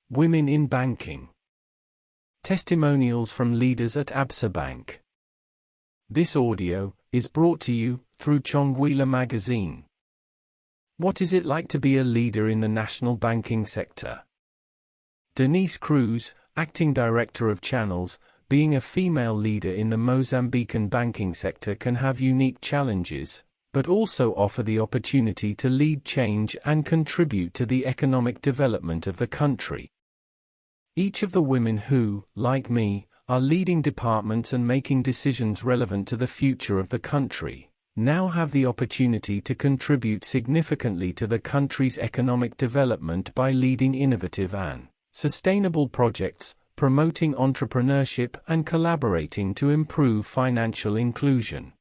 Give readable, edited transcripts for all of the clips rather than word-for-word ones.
Women in Banking. Testimonials from leaders at Absa Bank. This audio is brought to you through Xonguila magazine. What is it like to be a leader in the national banking sector? Denise Cruz, Acting Director of Channels, being a female leader in the Mozambican banking sector can have unique challenges, but also offer the opportunity to lead change and contribute to the economic development of the country. Each of the women who, like me, are leading departments and making decisions relevant to the future of the country, now have the opportunity to contribute significantly to the country's economic development by leading innovative and sustainable projects, promoting entrepreneurship and collaborating to improve financial inclusion.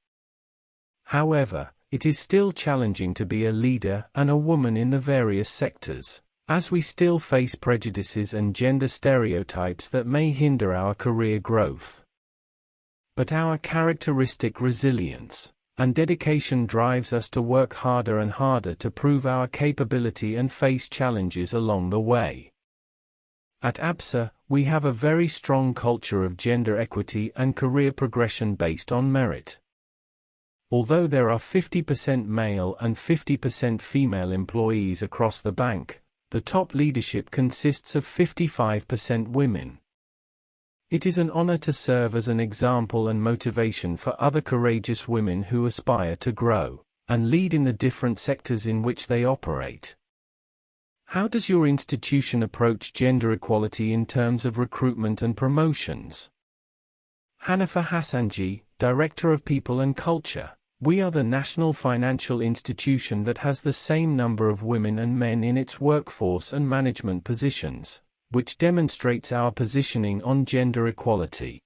However, it is still challenging to be a leader and a woman in the various sectors, as we still face prejudices and gender stereotypes that may hinder our career growth. But our characteristic resilience and dedication drives us to work harder and harder to prove our capability and face challenges along the way. At Absa, we have a very strong culture of gender equity and career progression based on merit. Although there are 50% male and 50% female employees across the bank, the top leadership consists of 55% women. It is an honor to serve as an example and motivation for other courageous women who aspire to grow and lead in the different sectors in which they operate. How does your institution approach gender equality in terms of recruitment and promotions? Hanifa Hassanji, Director of People and Culture. We are the national financial institution that has the same number of women and men in its workforce and management positions, which demonstrates our positioning on gender equality.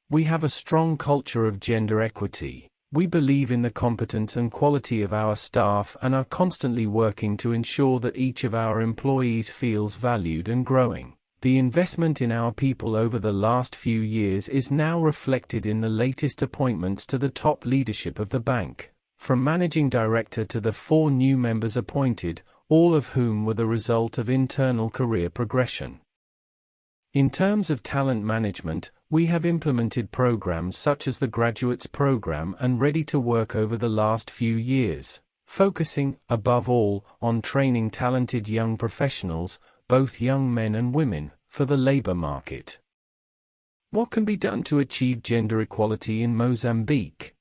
We have a strong culture of gender equity. We believe in the competence and quality of our staff and are constantly working to ensure that each of our employees feels valued and growing. The investment in our people over the last few years is now reflected in the latest appointments to the top leadership of the bank, from managing director to the 4 new members appointed, all of whom were the result of internal career progression. In terms of talent management, we have implemented programs such as the Graduates Program and Ready to Work over the last few years, focusing, above all, on training talented young professionals, both young men and women, for the labor market. What can be done to achieve gender equality in Mozambique?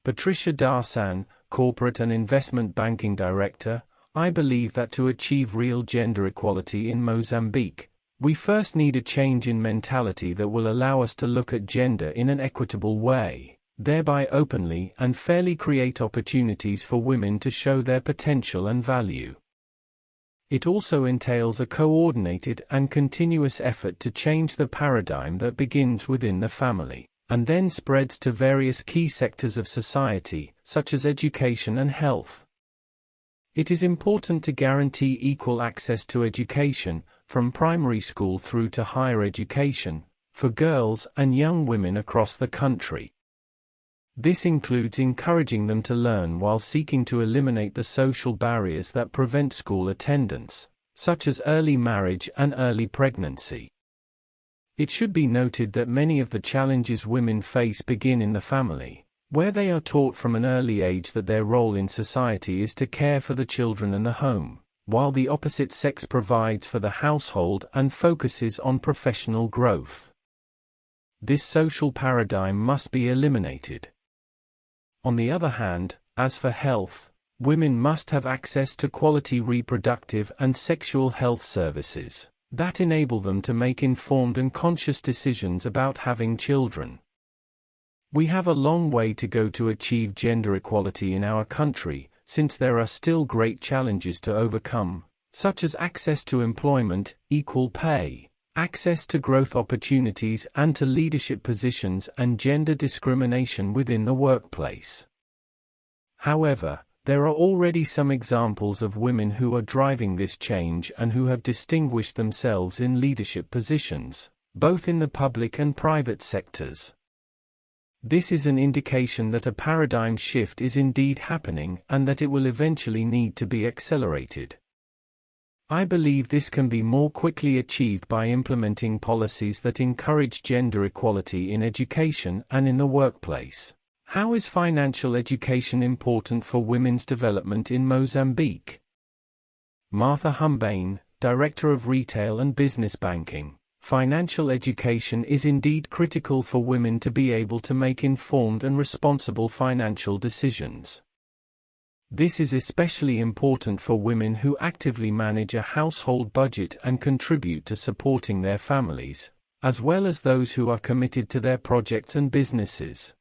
Patricia Darsan, Corporate and Investment Banking Director. I believe that to achieve real gender equality in Mozambique, we first need a change in mentality that will allow us to look at gender in an equitable way, thereby openly and fairly create opportunities for women to show their potential and value. It also entails a coordinated and continuous effort to change the paradigm that begins within the family, and then spreads to various key sectors of society, such as education and health. It is important to guarantee equal access to education, from primary school through to higher education, for girls and young women across the country. This includes encouraging them to learn while seeking to eliminate the social barriers that prevent school attendance, such as early marriage and early pregnancy. It should be noted that many of the challenges women face begin in the family, where they are taught from an early age that their role in society is to care for the children and the home, while the opposite sex provides for the household and focuses on professional growth. This social paradigm must be eliminated. On the other hand, as for health, women must have access to quality reproductive and sexual health services that enable them to make informed and conscious decisions about having children. We have a long way to go to achieve gender equality in our country, since there are still great challenges to overcome, such as access to employment, equal pay, access to growth opportunities and to leadership positions, and gender discrimination within the workplace. However, there are already some examples of women who are driving this change and who have distinguished themselves in leadership positions, both in the public and private sectors. This is an indication that a paradigm shift is indeed happening and that it will eventually need to be accelerated. I believe this can be more quickly achieved by implementing policies that encourage gender equality in education and in the workplace. How is financial education important for women's development in Mozambique? Martha Humbane, Director of Retail and Business Banking. Financial education is indeed critical for women to be able to make informed and responsible financial decisions. This is especially important for women who actively manage a household budget and contribute to supporting their families, as well as those who are committed to their projects and businesses.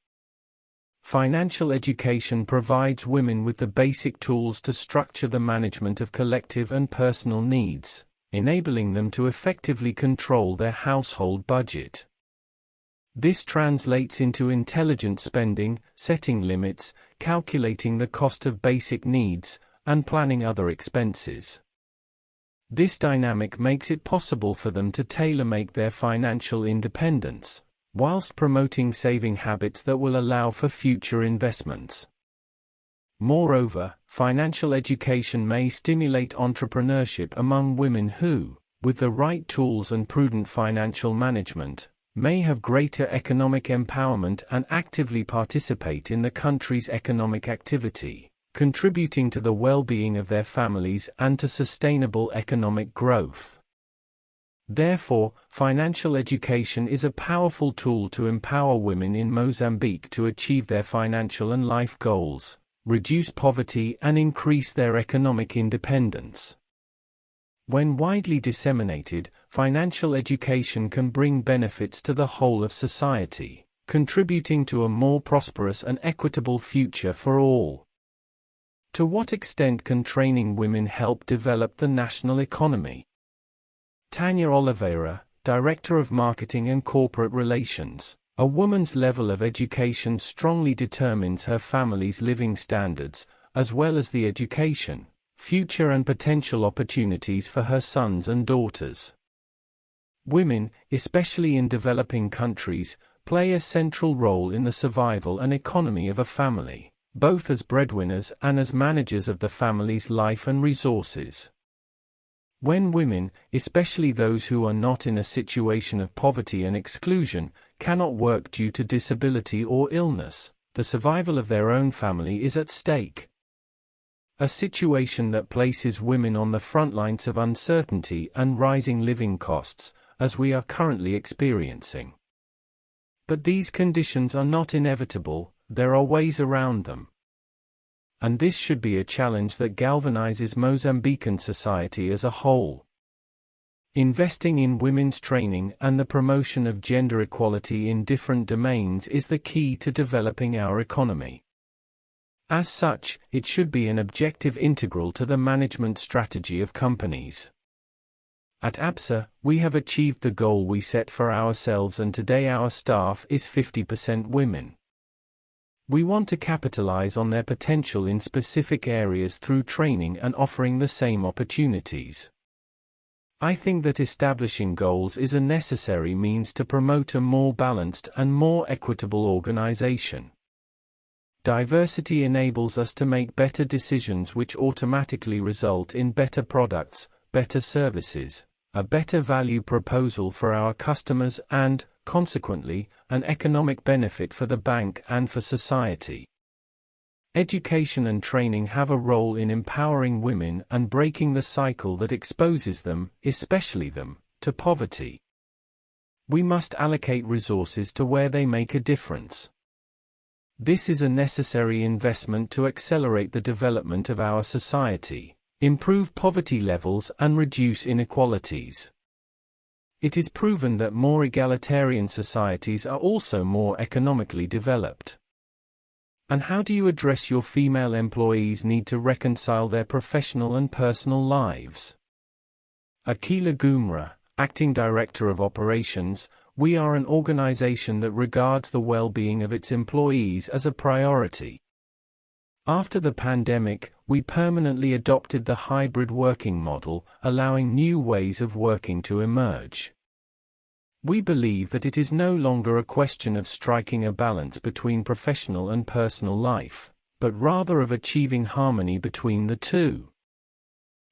Financial education provides women with the basic tools to structure the management of collective and personal needs, enabling them to effectively control their household budget. This translates into intelligent spending, setting limits, calculating the cost of basic needs, and planning other expenses. This dynamic makes it possible for them to tailor-make their financial independence, whilst promoting saving habits that will allow for future investments. Moreover, financial education may stimulate entrepreneurship among women who, with the right tools and prudent financial management, may have greater economic empowerment and actively participate in the country's economic activity, contributing to the well-being of their families and to sustainable economic growth. Therefore, financial education is a powerful tool to empower women in Mozambique to achieve their financial and life goals, reduce poverty and increase their economic independence. When widely disseminated, financial education can bring benefits to the whole of society, contributing to a more prosperous and equitable future for all. To what extent can training women help develop the national economy? Tanya Oliveira, Director of Marketing and Corporate Relations. A woman's level of education strongly determines her family's living standards, as well as the education, future and potential opportunities for her sons and daughters. Women, especially in developing countries, play a central role in the survival and economy of a family, both as breadwinners and as managers of the family's life and resources. When women, especially those who are not in a situation of poverty and exclusion, cannot work due to disability or illness, the survival of their own family is at stake. A situation that places women on the front lines of uncertainty and rising living costs, as we are currently experiencing. But these conditions are not inevitable, there are ways around them. And this should be a challenge that galvanizes Mozambican society as a whole. Investing in women's training and the promotion of gender equality in different domains is the key to developing our economy. As such, it should be an objective integral to the management strategy of companies. At Absa, we have achieved the goal we set for ourselves, and today our staff is 50% women. We want to capitalize on their potential in specific areas through training and offering the same opportunities. I think that establishing goals is a necessary means to promote a more balanced and more equitable organization. Diversity enables us to make better decisions which automatically result in better products, better services, a better value proposal for our customers and, consequently, an economic benefit for the bank and for society. Education and training have a role in empowering women and breaking the cycle that exposes them, especially them, to poverty. We must allocate resources to where they make a difference. This is a necessary investment to accelerate the development of our society, improve poverty levels and reduce inequalities. It is proven that more egalitarian societies are also more economically developed. And how do you address your female employees' need to reconcile their professional and personal lives? Xonguila Gumra, Acting Director of Operations, we are an organization that regards the well-being of its employees as a priority. After the pandemic, we permanently adopted the hybrid working model, allowing new ways of working to emerge. We believe that it is no longer a question of striking a balance between professional and personal life, but rather of achieving harmony between the two.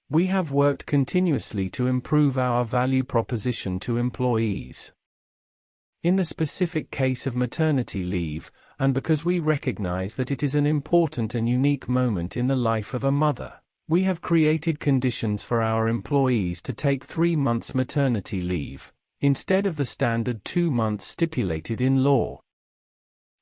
We have worked continuously to improve our value proposition to employees. In the specific case of maternity leave, and because we recognize that it is an important and unique moment in the life of a mother, we have created conditions for our employees to take 3 months maternity leave, instead of the standard 2 months stipulated in law.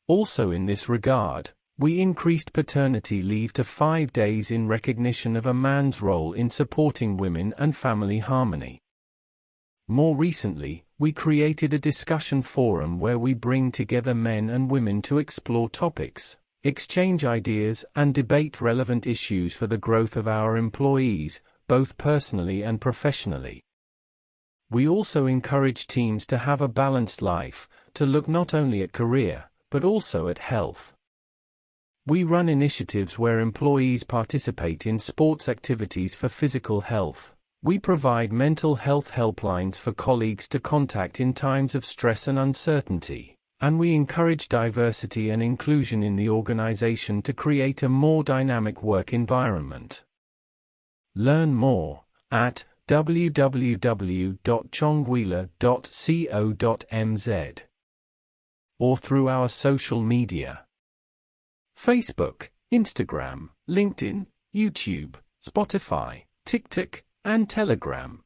Also in this regard, we increased paternity leave to 5 days in recognition of a man's role in supporting women and family harmony. More recently, we created a discussion forum where we bring together men and women to explore topics, exchange ideas, and debate relevant issues for the growth of our employees, both personally and professionally. We also encourage teams to have a balanced life, to look not only at career, but also at health. We run initiatives where employees participate in sports activities for physical health. We provide mental health helplines for colleagues to contact in times of stress and uncertainty, and we encourage diversity and inclusion in the organization to create a more dynamic work environment. Learn more at www.xonguila.co.mz or through our social media: Facebook, Instagram, LinkedIn, YouTube, Spotify, TikTok, and Telegram.